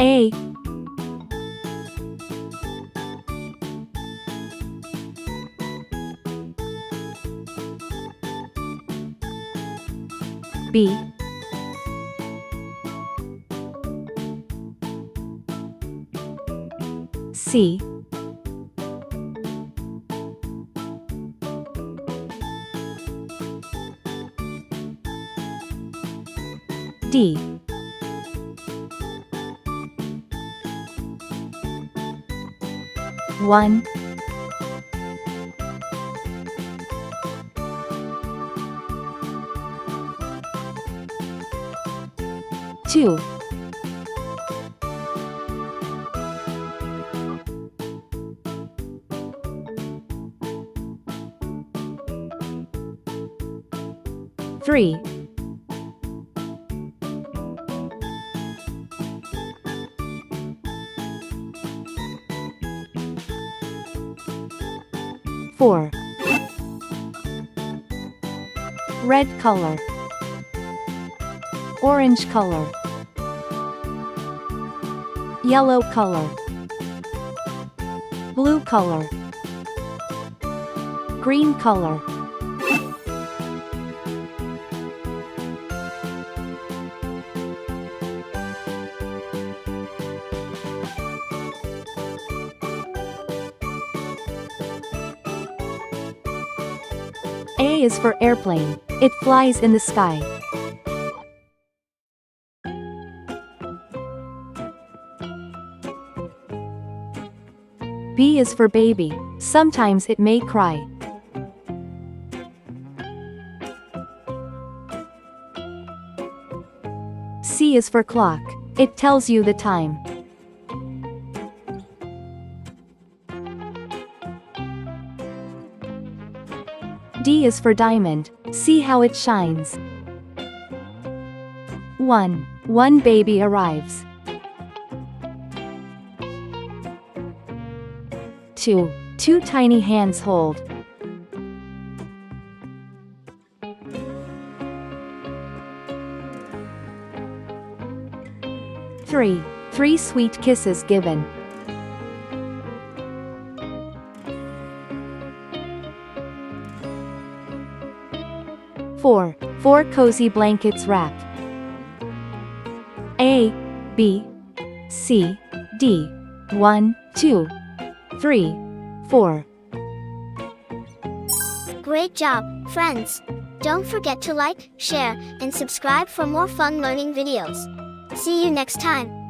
A, B, C, D, 1, 2, 3, 4. Red color, orange color, yellow color, blue color, green color. A is for airplane. It flies in the sky. B is for baby. Sometimes it may cry. C is for clock. It tells you the time. D is for diamond. See how it shines. 1. One baby arrives. 2. Two tiny hands hold. 3. Three sweet kisses given. 4. Four cozy blankets wrapped. A, B, C, D. 1, 2, 3, 4. Great job, friends! Don't forget to like, share, and subscribe for more fun learning videos. See you next time.